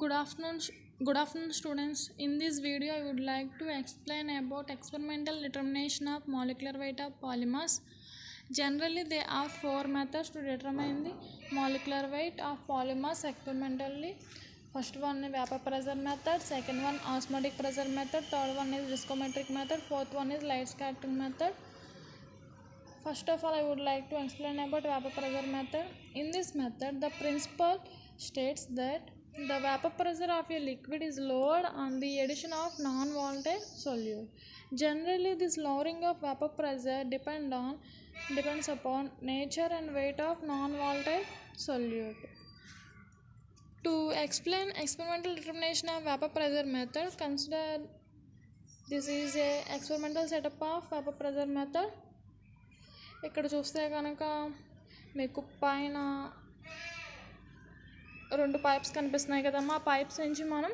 Good afternoon, good afternoon, students. In this video, I would like to explain about experimental determination of molecular weight of polymers. Generally, there are four methods to determine the molecular weight of polymers experimentally. First one is vapor pressure method, second one osmotic pressure method, third one is viscometric method, fourth one is light scattering method. First of all, I would like to explain about vapor pressure method. In this method, the principle states that the vapor pressure of a liquid is lowered on the addition of non-volatile solute. Generally, this lowering of vapor pressure depends upon nature and weight of non-volatile solute. To explain experimental determination of vapor pressure method, consider this is a experimental setup of vapor pressure method. ఇక్కడ చూస్తే కనుక మీకు పైన రెండు pipes కనిపిస్తున్నాయి కదమ్మా. ఆ pipes నుంచి మనం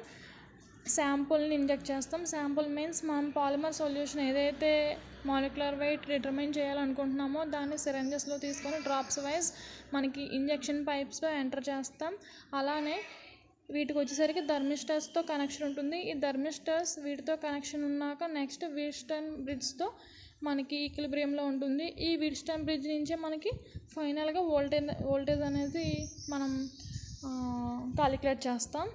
శాంపుల్ని ఇంజెక్ట్ చేస్తాం. శాంపుల్ మీన్స్ మనం పాలిమర్ సొల్యూషన్ ఏదైతే మాలిక్యులర్ వెయిట్ డిటర్మైన్ చేయాలనుకుంటున్నామో దాన్ని సిరంజెస్లో తీసుకొని డ్రాప్స్ వైజ్ మనకి ఇంజెక్షన్ పైప్స్లో ఎంటర్ చేస్తాం. అలానే వీటికి వచ్చేసరికి థర్మిస్టర్స్తో కనెక్షన్ ఉంటుంది. ఈ థర్మిస్టర్స్ వీటితో కనెక్షన్ ఉన్నాక నెక్స్ట్ వీట్స్టోన్ బ్రిడ్జ్తో మనకి ఈక్విలిబ్రియంలో ఉంటుంది. ఈ వీట్స్టోన్ బ్రిడ్జ్ నుంచే మనకి ఫైనల్గా వోల్టేజ్ అనేది మనం కాలిక్యులేట్ చేస్తాం.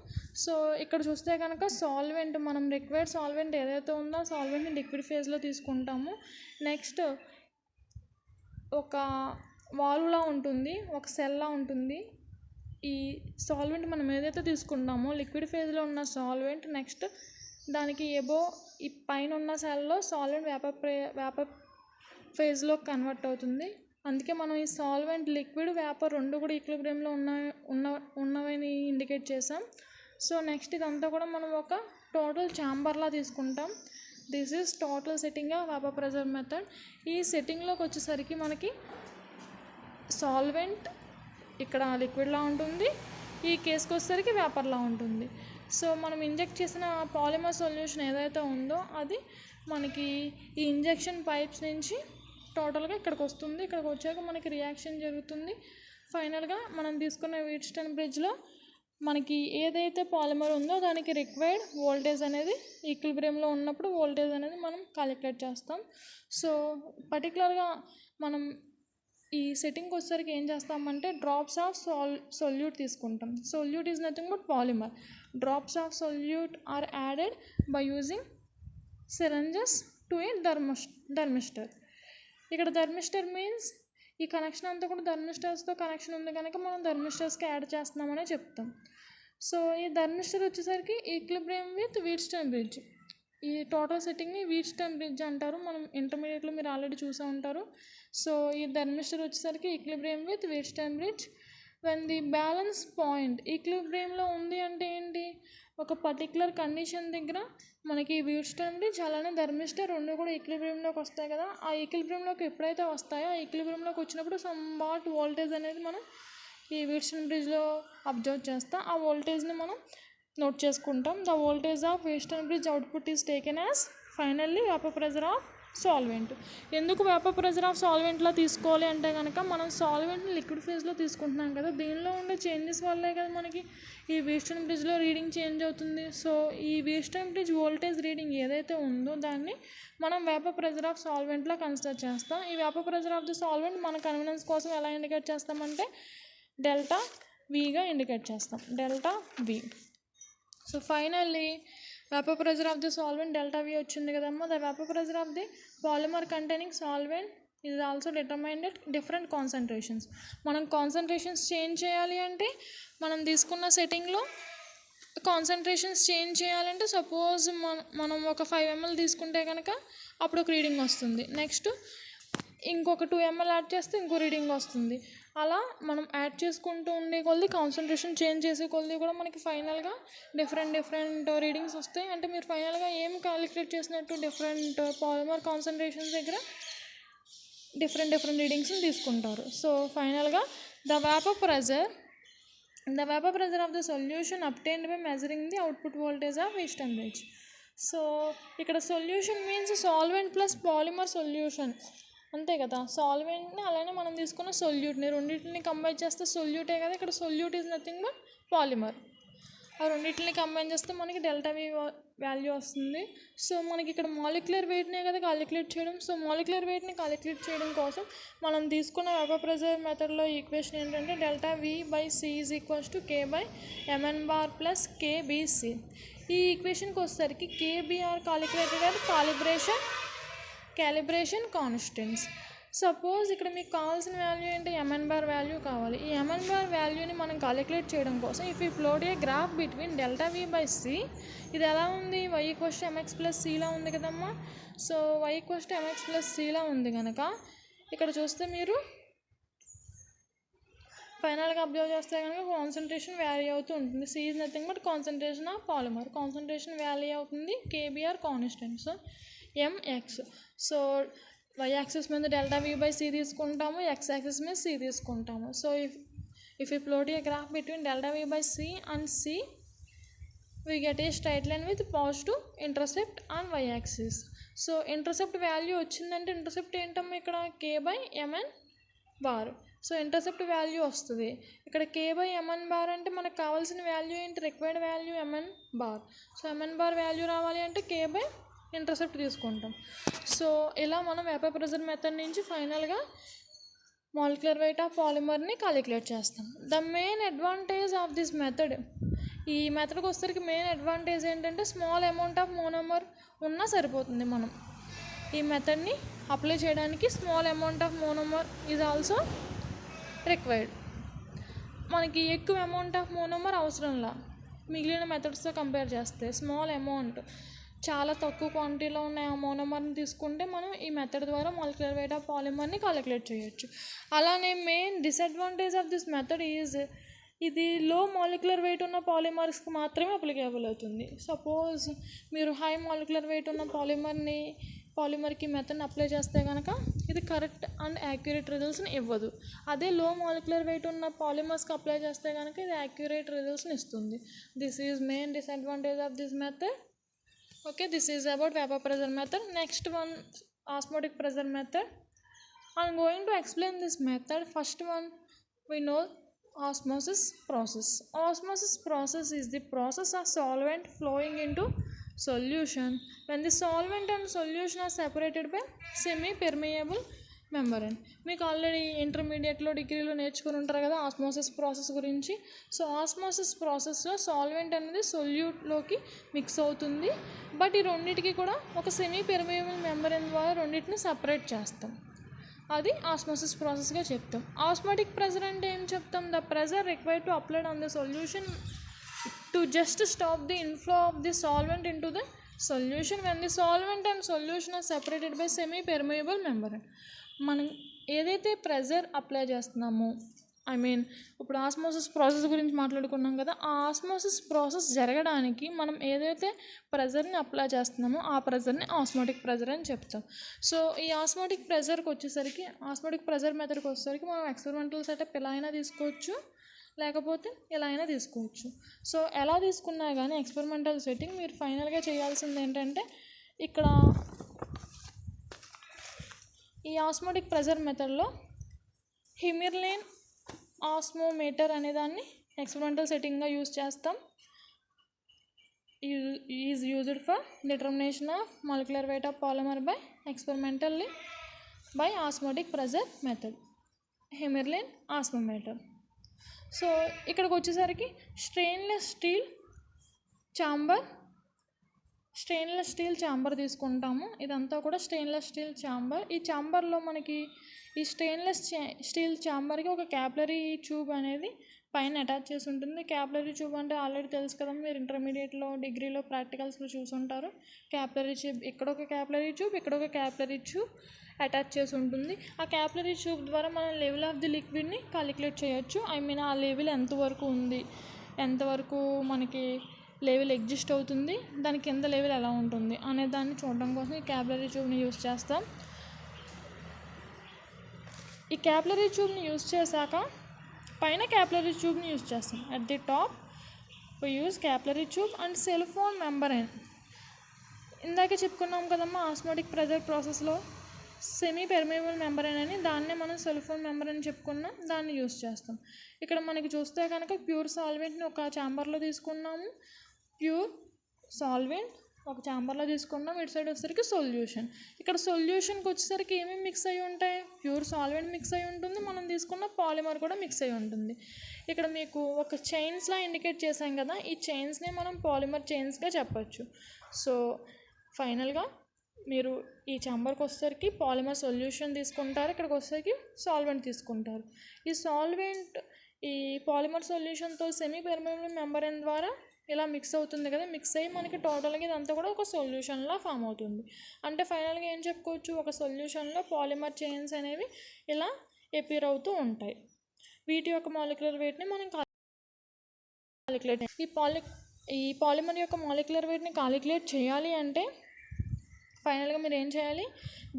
సో ఇక్కడ చూస్తే కనుక సాల్వెంట్ మనం రిక్వైర్డ్ సాల్వెంట్ ఏదైతే ఉందో ఆ సాల్వెంట్ని లిక్విడ్ ఫేజ్లో తీసుకుంటాము. నెక్స్ట్ ఒక వాల్వ్లా ఉంటుంది, ఒక సెల్లా ఉంటుంది. ఈ సాల్వెంట్ మనం ఏదైతే తీసుకుంటామో లిక్విడ్ ఫేజ్లో ఉన్న సాల్వెంట్ నెక్స్ట్ దానికి ఎబో ఈ పైన ఉన్న సెల్లో సాల్వెంట్ వేపర్ ఫేజ్లో కన్వర్ట్ అవుతుంది. అందుకే మనం ఈ సాల్వెంట్ లిక్విడ్ వేపర్ రెండు కూడా ఈక్విలిబ్రియంలో ఉన్నవని ఇండికేట్ చేసాం. సో నెక్స్ట్ ఇదంతా కూడా మనం ఒక టోటల్ ఛాంబర్లా తీసుకుంటాం. This is total setting off vapour pressure method. ఈ సెట్టింగ్లోకి వచ్చేసరికి మనకి సాల్వెంట్ ఇక్కడ లిక్విడ్లా ఉంటుంది, ఈ కేసుకి వచ్చేసరికి వేపర్లా ఉంటుంది. సో మనం ఇంజెక్ట్ చేసిన పాలిమర్ సొల్యూషన్ ఏదైతే ఉందో అది మనకి ఈ ఇంజెక్షన్ పైప్స్ నుంచి టోటల్గా ఇక్కడికి వస్తుంది. ఇక్కడికి వచ్చాక మనకి రియాక్షన్ జరుగుతుంది. ఫైనల్గా మనం తీసుకున్న వీట్స్టోన్ బ్రిడ్జ్లో మనకి ఏదైతే పాలిమర్ ఉందో దానికి రిక్వైర్డ్ వోల్టేజ్ అనేది ఈక్విలిబ్రియంలో ఉన్నప్పుడు వోల్టేజ్ అనేది మనం కాలిక్యులేట్ చేస్తాం. సో పర్టికులర్గా మనం ఈ సెట్టింగ్కి వచ్చేసరికి ఏం చేస్తామంటే డ్రాప్స్ ఆఫ్ సొల్యూట్ తీసుకుంటాం. Solute is nothing but polymer. Drops of solute are added by using syringes to a thermistor. ఇక్కడ థర్మిస్టర్ మీన్స్ ఈ కనెక్షన్ అంతా కూడా థర్మిస్టర్స్తో కనెక్షన్ ఉంది కనుక మనం థర్మిస్టర్స్కి యాడ్ చేస్తున్నామనే చెప్తాం. సో ఈ థర్మిస్టర్ వచ్చేసరికి ఈక్విలిబ్రియం విత్ వీట్స్టోన్ బ్రిడ్జ్. ఈ టోటల్ సెట్టింగ్ని వీట్స్టోన్ బ్రిడ్జ్ అంటారు. మనం ఇంటర్మీడియట్లో మీరు ఆల్రెడీ చూసే ఉంటారు. సో ఈ థర్మిస్టర్ వచ్చేసరికి equilibrium with Wheatstone bridge. When the balance point ఈక్విలిబ్రియంలో ఉంది అంటే ఏంటి, ఒక పర్టికులర్ కండిషన్ దగ్గర మనకి వీట్స్టోన్ బ్రిడ్జ్ అలానే థర్మిస్టర్ రెండు కూడా ఈక్విలిబ్రియంలోకి వస్తాయి కదా. ఆ ఈక్విలిబ్రియంలోకి ఎప్పుడైతే వస్తాయో ఆ ఈక్విలిబ్రియంలోకి వచ్చినప్పుడు సమ్వాట్ వోల్టేజ్ అనేది మనం ఈ వీట్స్టోన్ బ్రిడ్జ్లో అబ్జర్వ్ చేస్తాం. ఆ వోల్టేజ్ని మనం నోట్ చేసుకుంటాం. The voltage of Wheatstone bridge output is taken as finally vapour pressure of solvent. ఎందుకు వేపర్ ప్రెషర్ ఆఫ్ సాల్వెంట్లో తీసుకోవాలి అంటే కనుక మనం సాల్వెంట్ని లిక్విడ్ ఫేజ్లో తీసుకుంటున్నాం కదా, దీనిలో ఉండే చేంజెస్ వల్లే కదా మనకి ఈ వీట్స్టోన్ బ్రిడ్జ్లో రీడింగ్ చేంజ్ అవుతుంది. సో ఈ వీట్స్టోన్ బ్రిడ్జ్ వోల్టేజ్ రీడింగ్ ఏదైతే ఉందో దాన్ని మనం వేపర్ ప్రెషర్ ఆఫ్ సాల్వెంట్లో కన్సిడర్ చేస్తాం. ఈ vapour pressure of the solvent మన కన్వీనియన్స్ కోసం ఎలా ఇండికేట్ చేస్తామంటే డెల్టా విగా ఇండికేట్ చేస్తాం, delta V. So finally vapor pressure of the solvent delta V వచ్చింది కదమ్మా. The vapor pressure of the polymer containing solvent is also determined at different concentrations. మనం concentrations change చేయాలి అంటే మనం తీసుకున్న సెట్టింగ్లో కాన్సన్ట్రేషన్స్ చేంజ్ చేయాలంటే సపోజ్ మనం ఒక 5 ml తీసుకుంటే కనుక అప్పుడు ఒక రీడింగ్ వస్తుంది. నెక్స్ట్ ఇంకొక 2 ml యాడ్ చేస్తే ఇంకో రీడింగ్ వస్తుంది. అలా మనం యాడ్ చేసుకుంటూ ఉండే కొద్ది కాన్సన్ట్రేషన్ చేంజ్ చేసే కొద్ది కూడా మనకి ఫైనల్గా డిఫరెంట్ రీడింగ్స్ వస్తాయి. అంటే మీరు ఫైనల్గా ఏం క్యాలిక్యులేట్ చేసినట్టు డిఫరెంట్ పాలిమర్ కాన్సన్ట్రేషన్స్ దగ్గర డిఫరెంట్ రీడింగ్స్ని తీసుకుంటారు. సో ఫైనల్గా the vapour pressure of the solution obtained by measuring the output voltage of Wheatstone bridge. So ఇక్కడ solution means solvent plus polymer solution అంతే కదా. సాల్వెంట్ని అలానే మనం తీసుకున్న సొల్యూట్ని రెండింటిని కంబైన్ చేస్తే సొల్యూటే కదా. ఇక్కడ solute is nothing but polymer. ఆ రెండింటిని కంబైన్ చేస్తే మనకి డెల్టా వి వాల్యూ వస్తుంది. సో మనకి ఇక్కడ మాలిక్యులర్ వెయిట్నే కదా క్యాలిక్యులేట్ చేయడం. సో మాలిక్యులర్ వెయిట్ని క్యాలిక్యులేట్ చేయడం కోసం మనం తీసుకున్న వేపర్ ప్రెజర్ మెథడ్లో ఈక్వేషన్ ఏంటంటే delta V by C is equals to K by MN bar plus KBC. ఈ ఈక్వేషన్కి వచ్చేసరికి KBR calculated at calibration constants. Suppose ఇక్కడ మీకు కావాల్సిన వాల్యూ ఏంటి, ఎంఎన్ బార్ వాల్యూ కావాలి. ఈ ఎంఎన్ బార్ వాల్యూని మనం క్యాలిక్యులేట్ చేయడం కోసం if you plot a graph between delta V by C, ఇది ఎలా ఉంది, y equals to MX plus సిలా ఉంది కదమ్మా. So y equals to MX plus సిలా ఉంది కనుక ఇక్కడ చూస్తే మీరు ఫైనల్గా అబ్జర్వ్ చేస్తే కనుక కాన్సన్ట్రేషన్ వ్యారీ అవుతూ ఉంటుంది. C is nothing but concentration of polymer. Concentration vary అవుతుంది, KBR constant. So MX. So y axis మీద డెల్టా వి బై సి తీసుకుంటాము, x యాక్సిస్ మీద సి తీసుకుంటాము. So if you plot a graph between delta V by C and C, we get a straight line with positive intercept on y axis. So intercept value వచ్చిందంటే intercept ఏంటమ్మా ఇక్కడ k by MN bar. So intercept value వస్తుంది ఇక్కడ k by MN bar అంటే మనకు కావాల్సిన value ఏంటి, required value M N bar. So M N bar value రావాలి అంటే k బై ఇంటర్సెప్ట్ తీసుకుంటాం. సో ఇలా మనం వేపర్ ప్రెజర్ మెథడ్ నుంచి ఫైనల్గా మాలిక్యులర్ వెయిట్ ఆఫ్ పాలిమర్ని క్యాలిక్యులేట్ చేస్తాం. The main advantage of this method, ఈ మెథడ్కి వచ్చేసరికి మెయిన్ అడ్వాంటేజ్ ఏంటంటే స్మాల్ అమౌంట్ ఆఫ్ మోనోమర్ ఉన్నా సరిపోతుంది. మనం ఈ మెథడ్ని అప్లై చేయడానికి small amount of monomer is also required. మనకి ఎక్కువ అమౌంట్ ఆఫ్ మోనోమర్ అవసరంలా మిగిలిన మెథడ్స్తో కంపేర్ చేస్తే స్మాల్ అమౌంట్, చాలా తక్కువ క్వాంటిటీలో ఉన్న మోనోమర్ని తీసుకుంటే మనం ఈ మెథడ్ ద్వారా మాలిక్యులర్ వెయిట్ ఆఫ్ పాలిమర్ని క్యాలిక్యులేట్ చేయొచ్చు. అలానే main disadvantage of this method is ఇది లో మాలిక్యులర్ వెయిట్ ఉన్న పాలిమర్స్కి మాత్రమే అప్లికేబుల్ అవుతుంది. సపోజ్ మీరు హై మాలిక్యులర్ వెయిట్ ఉన్న పాలిమర్కి మెథడ్ని అప్లై చేస్తే కనుక ఇది కరెక్ట్ అండ్ యాక్యురేట్ రిజల్ట్స్ని ఇవ్వదు. అదే లో మాలిక్యులర్ వెయిట్ ఉన్న పాలిమర్స్కి అప్లై చేస్తే కనుక ఇది యాక్యురేట్ రిజల్ట్స్ని ఇస్తుంది. This is main disadvantage of this method. Okay, this is about vapor pressure method. Next one, osmotic pressure method. I'm going to explain this method. First one, we know osmosis process. Osmosis process is the process of solvent flowing into solution when the solvent and solution are separated by semi-permeable membrane. మీకు already ఇంటర్మీడియట్లో డిగ్రీలో నేర్చుకుని ఉంటారు కదా osmosis process గురించి. So osmosis ప్రాసెస్లో solvent అనేది సొల్యూట్లోకి mix అవుతుంది. బట్ ఈ రెండింటికి కూడా ఒక సెమీ పెర్మియబుల్ మెంబ్రేన్ ద్వారా రెండింటిని సపరేట్ చేస్తాం. అది ఆస్మోసిస్ ప్రాసెస్గా చెప్తాం. ఆస్మోటిక్ ప్రెజర్ అంటే ఏం చెప్తాం, the pressure required to apply on the solution to just stop the inflow of the solvent in to the solution when the solvent and solution or separated by semi permeable membrane. మనం ఏదైతే pressure apply చేస్తున్నామో, ఇప్పుడు osmosis process గురించి మాట్లాడుకున్నాం కదా, ఆ osmosis process జరగడానికి మనం ఏదైతే ప్రెజర్ని అప్లై చేస్తున్నామో ఆ ప్రెజర్ని ఆస్మోటిక్ ప్రెజర్ అని చెప్తాం. సో ఈ ఆస్మోటిక్ ప్రెజర్కి వచ్చేసరికి, ఆస్మోటిక్ ప్రెజర్ మెథడ్కి వచ్చేసరికి మనం ఎక్స్పెరిమెంటల్ సెటప్ ఎలా అయినా తీసుకోవచ్చు, లేకపోతే ఎలా అయినా తీసుకోవచ్చు. సో ఎలా తీసుకున్నా కానీ ఎక్స్పెరిమెంటల్ సెట్టింగ్ మీరు ఫైనల్గా చేయాల్సింది ఏంటంటే, ఇక్కడ ఈ ఆస్మోటిక్ ప్రెజర్ మెథడ్లో హిమిర్లేన్ ఆస్మోమీటర్ అనే దాన్ని ఎక్స్పెరిమెంటల్ సెట్టింగ్గా యూజ్ చేస్తాం. Is used for determination of molecular weight of polymer by experimentally by osmotic pressure method, హిమిర్లేన్ ఆస్మోమీటర్. సో ఇక్కడికి వచ్చేసరికి స్టెయిన్లెస్ స్టీల్ ఛాంబర్ తీసుకుంటాము. ఇదంతా కూడా స్టెయిన్లెస్ స్టీల్ ఛాంబర్. ఈ ఛాంబర్లో మనకి ఈ స్టెయిన్లెస్ స్టీల్ ఛాంబర్కి ఒక క్యాపిలరీ ట్యూబ్ అనేది పైన అటాచ్ చేసి ఉంటుంది. క్యాపిలరీ ట్యూబ్ అంటే ఆల్రెడీ తెలుసు కదా, మీరు ఇంటర్మీడియట్లో డిగ్రీలో ప్రాక్టికల్స్లో చూసుంటారు. క్యాపిలరీ ట్యూబ్, ఇక్కడ ఒక క్యాపిలరీ ట్యూబ్, ఇక్కడ ఒక క్యాపిలరీ ట్యూబ్ అటాచ్ చేసి ఉంటుంది. ఆ క్యాపిలరీ ట్యూబ్ ద్వారా మనం లెవెల్ ఆఫ్ ది లిక్విడ్ని క్యాలిక్యులేట్ చేయొచ్చు. ఆ లెవెల్ ఎంతవరకు ఉంది, ఎంతవరకు మనకి లెవెల్ ఎగ్జిస్ట్ అవుతుంది, దాని కింద లెవెల్ ఎలా ఉంటుంది అనే దాన్ని చూడడం కోసం ఈ క్యాపిలరీ ట్యూబ్ని యూజ్ చేస్తాం. ఈ క్యాపిలరీ ట్యూబ్ని యూజ్ చేశాక పైన క్యాపిలరీ ట్యూబ్ని యూజ్ చేస్తాం. At the top we use capillary tube and cell phone membrane. ఇందాక చెప్పుకున్నాం కదమ్మా ఆస్మోటిక్ ప్రెజర్ ప్రాసెస్లో సెమీ పెర్మియబుల్ మెంబ్రేన్ అని, దాన్నే మనం సెల్ఫోన్ మెంబ్రేన్ అని చెప్పుకున్నాం, దాన్ని యూస్ చేస్తాం. ఇక్కడ మనకి చూస్తే కనుక ప్యూర్ సాల్వెంట్ని ఒక ఛాంబర్లో తీసుకున్నాము, ప్యూర్ సాల్వెంట్ ఒక ఛాంబర్లో తీసుకున్నాం, ఇటు సైడ్ వచ్చేసరికి సొల్యూషన్. ఇక్కడ సొల్యూషన్కి వచ్చేసరికి ఏమేమి మిక్స్ అయ్యి ఉంటాయి, ప్యూర్ సాల్వెంట్ మిక్స్ అయ్యి ఉంటుంది, మనం తీసుకున్న పాలిమర్ కూడా మిక్స్ అయ్యి ఉంటుంది. ఇక్కడ మీకు ఒక చైన్స్లా ఇండికేట్ చేసాం కదా, ఈ చైన్స్ని మనం పాలిమర్ చైన్స్గా చెప్పచ్చు. సో ఫైనల్గా మీరు ఈ ఛాంబర్కి వచ్చేసరికి పాలిమర్ సొల్యూషన్ తీసుకుంటారు, ఇక్కడికి వచ్చేసరికి సాల్వెంట్ తీసుకుంటారు. ఈ సాల్వెంట్ ఈ పాలిమర్ సొల్యూషన్తో సెమీ పెర్మియబుల్ మెంబ్రేన్ ద్వారా ఇలా మిక్స్ అవుతుంది కదా, మిక్స్ అయ్యి మనకి టోటల్గా ఇదంతా కూడా ఒక సొల్యూషన్లా ఫామ్ అవుతుంది. అంటే ఫైనల్గా ఏం చెప్పుకోవచ్చు, ఒక సొల్యూషన్లో పాలిమర్ చైన్స్ అనేవి ఇలా ఎపియర్ అవుతూ ఉంటాయి. వీటి యొక్క మాలిక్యులర్ వెయిట్ని మనం కాలిక్యులేట్ ఈ పాలిమర్ యొక్క మాలిక్యులర్ వెయిట్ని కాలిక్యులేట్ చేయాలి అంటే ఫైనల్గా మీరు ఏం చేయాలి,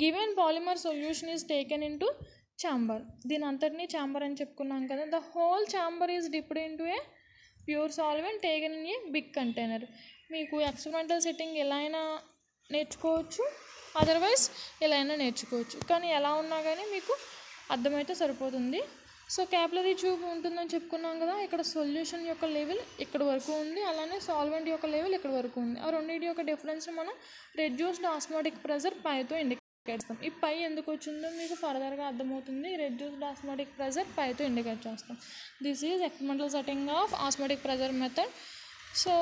given polymer solution is taken into chamber. దీని అంతటినీ ఛాంబర్ అని చెప్పుకున్నాం కదా. The whole chamber is dipped into a pure solvent taken in a big container. మీకు ఎక్స్పెరిమెంటల్ సెట్టింగ్ ఎలా అయినా నేర్చుకోవచ్చు, అదర్వైజ్ ఎలా అయినా నేర్చుకోవచ్చు, కానీ ఎలా ఉన్నా కానీ మీకు అర్థమైతే సరిపోతుంది. సో క్యాపిలరీ ట్యూబ్ ఉంటుందని చెప్పుకున్నాం కదా, ఇక్కడ సొల్యూషన్ యొక్క లెవెల్ ఇక్కడ వరకు ఉంది, అలానే సాల్వెంట్ యొక్క లెవెల్ ఇక్కడ వరకు ఉంది. ఆ రెండింటి యొక్క డిఫరెన్స్ని మనం రెడ్యూస్డ్ ఆస్మోటిక్ ప్రెజర్ పైతో ఇండికేట్ చేస్తాం. ఈ పై ఎందుకు వచ్చిందో మీకు ఫర్దర్గా అర్థమవుతుంది. రెడ్యూస్డ్ ఆస్మోటిక్ ప్రెజర్ పైతో ఇండికేట్ చేస్తాం. This is experimental setting of osmotic pressure method. So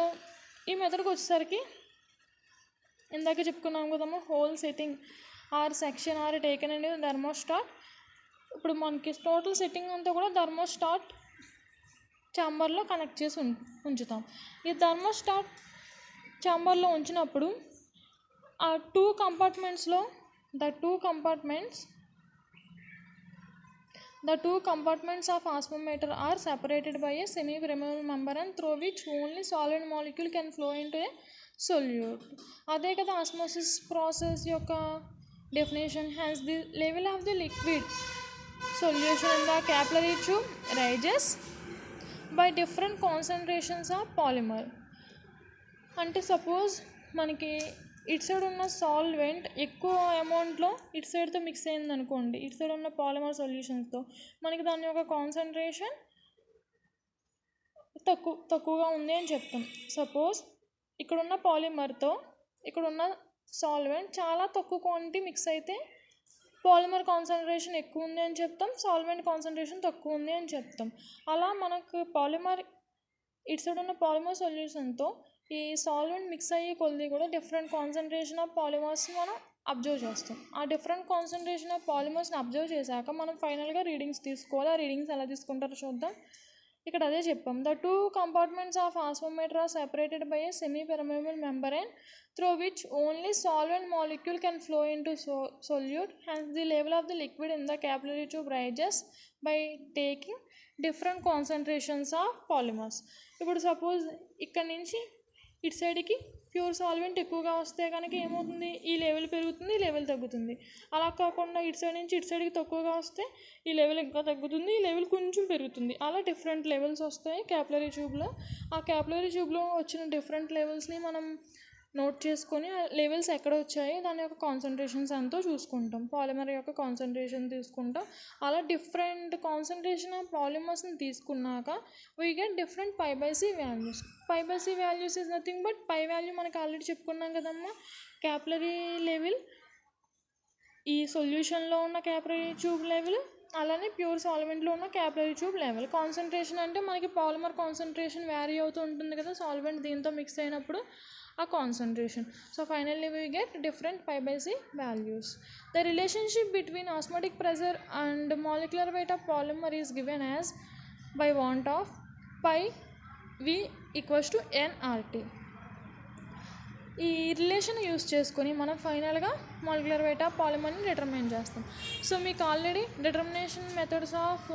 ఈ మెథడ్కి వచ్చేసరికి ఇందాక చెప్పుకున్నాం కదమ్మా, whole setting or section are taken and thermostat. ఇప్పుడు మనకి టోటల్ సెట్టింగ్ అంతా కూడా థర్మోస్టాట్ ఛాంబర్లో కనెక్ట్ చేసి ఉంచుతాం. ఈ థర్మోస్టాట్ ఛాంబర్లో ఉంచినప్పుడు ఆ two కంపార్ట్మెంట్స్లో the two compartments of osmometer are separated by a semi-permeable membrane through which only solid molecule can flow into a solute. అదే కదా ఆస్మోసిస్ ప్రాసెస్ యొక్క definition. has the level of the liquid solution in the capillary tube rises by different concentrations of polymer. అంటే suppose మనకి ఇటు side ఉన్న solvent ఎక్కువ అమౌంట్లో ఇటు సైడ్తో mix అయింది అనుకోండి, ఇటు సైడ్ ఉన్న పాలిమర్ సొల్యూషన్స్తో మనకి దాని యొక్క కాన్సన్ట్రేషన్ తక్కువగా ఉంది అని చెప్తాం. సపోజ్ ఇక్కడున్న పాలిమర్తో ఇక్కడున్న సాల్వెంట్ చాలా తక్కువ క్వాంటిటీ మిక్స్ అయితే పాలిమర్ కాన్సన్ట్రేషన్ ఎక్కువ ఉంది అని చెప్తాం, సాల్వెంట్ కాన్సన్ట్రేషన్ తక్కువ ఉంది అని చెప్తాం. అలా మనకు పాలిమర్ ఇటు సైడ్ ఉన్న పాలిమర్ సొల్యూషన్తో ఈ సాల్వెంట్ మిక్స్ అయ్యే కొద్ది కూడా డిఫరెంట్ కాన్సన్ట్రేషన్ ఆఫ్ పాలిమర్స్ని మనం అబ్జర్వ్ చేస్తాం. ఆ డిఫరెంట్ కాన్సన్ట్రేషన్ ఆఫ్ పాలిమర్స్ని అబ్జర్వ్ చేశాక మనం ఫైనల్గా రీడింగ్స్ తీసుకోవాలి. ఆ రీడింగ్స్ ఎలా తీసుకుంటారో చూద్దాం. ఇక్కడ అదే చెప్పాం, the two compartments of osmometer are separated by a semi permeable membrane through which only solvent molecule can flow into solute. Hence the level of the liquid in the capillary tube rises by taking different concentrations of polymers. ఇప్పుడు suppose ఇక్కడ నుంచి ఇటు సైడ్కి pure solvent ఎక్కువగా వస్తే కనుక ఏమవుతుంది, ఈ లెవెల్ పెరుగుతుంది, ఈ లెవెల్ తగ్గుతుంది. అలా కాకుండా ఇటు సైడ్ నుంచి ఇటు సైడ్కి తక్కువగా వస్తే ఈ లెవెల్ ఇంకా తగ్గుతుంది, ఈ లెవెల్ కొంచెం పెరుగుతుంది. అలా డిఫరెంట్ లెవెల్స్ వస్తాయి క్యాపిలరీ ట్యూబ్లో. ఆ క్యాపిలరీ ట్యూబ్లో వచ్చిన డిఫరెంట్ లెవెల్స్ని మనం నోట్ చేసుకొని ఆ లెవెల్స్ ఎక్కడ వచ్చాయి దాని యొక్క కాన్సన్ట్రేషన్స్ ఎంతో చూసుకుంటాం, పాలిమర్ యొక్క కాన్సన్ట్రేషన్ తీసుకుంటాం. అలా డిఫరెంట్ కాన్సన్ట్రేషన్ ఆఫ్ పాలిమర్స్ని తీసుకున్నాక we get different π/c values. π/c values is nothing but pi value మనకి ఆల్రెడీ చెప్పుకున్నాం కదమ్మా, క్యాపిలరీ లెవెల్, ఈ సొల్యూషన్లో ఉన్న క్యాపిలరీ ట్యూబ్ లెవెల్, అలానే ప్యూర్ సాల్వెంట్లో ఉన్న క్యాపిలరీ ట్యూబ్ లెవెల్. కాన్సన్ట్రేషన్ అంటే మనకి పాలిమర్ కాన్సన్ట్రేషన్ వ్యారీ అవుతూ ఉంటుంది కదా సాల్వెంట్ దీంతో మిక్స్ అయినప్పుడు a concentration. So finally we get different π/c values. The relationship between osmotic pressure and molecular weight of polymer is given as by want of pi v equals to nRT. ఈ relation use చేసుకొని మనం ఫైనల్గా molecular weight of పాలిమర్ని determine చేస్తాం. So మీకు already determination methods of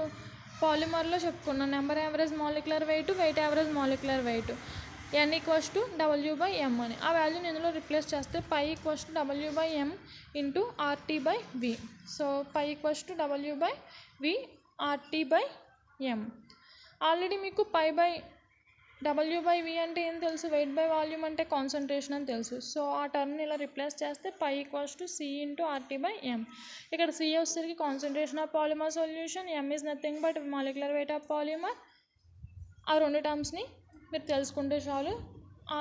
పాలిమర్లో చెప్పుకున్నాం, number average molecular weight, weight average molecular weight, n equals to W/m అని. ఆ వాల్యూని ఇందులో రిప్లేస్ చేస్తే π equals to W/m into RT/V. So π equals to W/V RT/m. Already మీకు π/v W/V అంటే ఏం తెలుసు, వెయిట్ బై వాల్యూమ్ అంటే కాన్సన్ట్రేషన్ అని తెలుసు. సో ఆ టర్మ్ని ఇలా రిప్లేస్ చేస్తే pi equals to C into RT/M. ఇక్కడ C వచ్చేసరికి concentration of polymer solution, M is nothing but molecular weight of polymer. ఆ రెండు టర్మ్స్ని మీరు తెలుసుకుంటే చాలు.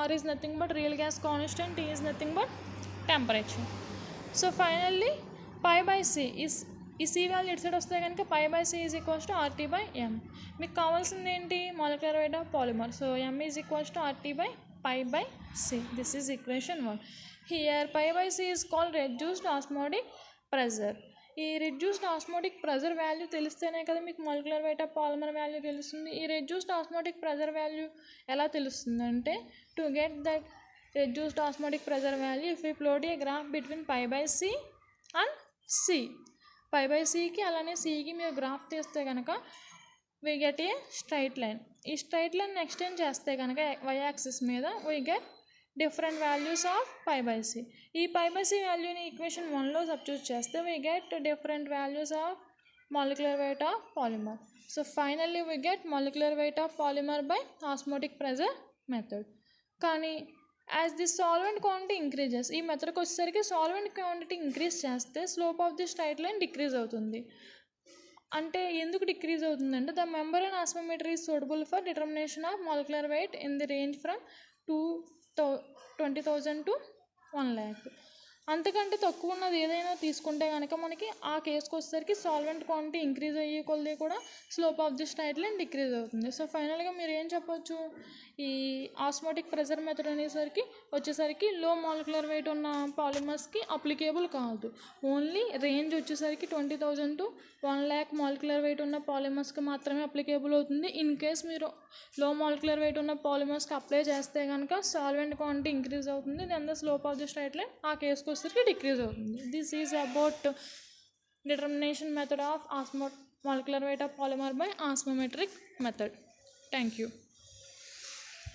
R is nothing but real gas constant, T is nothing but temperature. So finally π/C ఈ C value ఇటు సైడ్ వస్తే కనుక π/C is equals to RT/M. మీకు కావాల్సింది ఏంటి, molecular weight of polymer. So M is equals to RT/π/C. This is equation 1. Here π/C is called reduced osmotic pressure. ఈ reduced osmotic pressure value తెలిస్తేనే కదా మీకు molecular weight of polymer value తెలుస్తుంది. ఈ reduced osmotic pressure value ఎలా తెలుస్తుంది అంటే, to get that reduced osmotic pressure value if you plot a graph between π/C and C. π/Cకి అలానే Cకి మీరు గ్రాఫ్ తీస్తే కనుక we get a straight line. ఈ స్ట్రైట్ లైన్ ఎక్స్టెండ్ చేస్తే కనుక y యాక్సిస్ మీద we get different values of π/C. ఈ π/C వాల్యూని ఈక్వేషన్ 1లో సబ్స్టిట్యూట్ చేస్తే we get different values of molecular weight of polymer. So finally we get molecular weight of polymer by osmotic pressure method. కానీ as the solvent quantity increases, ఈ మెథడ్కి వచ్చేసరికి solvent quantity increase చేస్తే slope of the straight line decrease అవుతుంది. అంటే ఎందుకు decrease అవుతుందంటే, the membrane osmometer is suitable for determination of molecular weight in the range from 20,000 to 1,00,000. అంతకంటే తక్కువ ఉన్నది ఏదైనా తీసుకుంటే కనుక మనకి ఆ కేసుకి వచ్చేసరికి సాల్వెంట్ క్వాంటిటీ ఇంక్రీజ్ అయ్యే కొద్ది కూడా slope of the straight line decrease అవుతుంది. సో ఫైనల్గా మీరు ఏం చెప్పొచ్చు, ఈ ఆస్మోటిక్ ప్రెజర్ మెథడ్ వచ్చేసరికి లో మాలిక్యులర్ వెయిట్ ఉన్న పాలిమర్స్కి అప్లికేబుల్ కాదు. ఓన్లీ రేంజ్ వచ్చేసరికి 20,000 to 1,00,000 మాలిక్యులర్ వెయిట్ ఉన్న పాలిమర్స్కి మాత్రమే అప్లికేబుల్ అవుతుంది. ఇన్ కేస్ మీరు లో మాలిక్యులర్ వెయిట్ ఉన్న పాలిమర్స్కి అప్లై చేస్తే కనుక సాల్వెంట్ క్వాంటిటీ ఇంక్రీజ్ అవుతుంది, then the slope of the straight line ఆ కేసుకి వచ్చేసరికి డిక్రీజ్ అవుతుంది. This is about determination method of molecular weight of polymer by osmometric method. Thank you.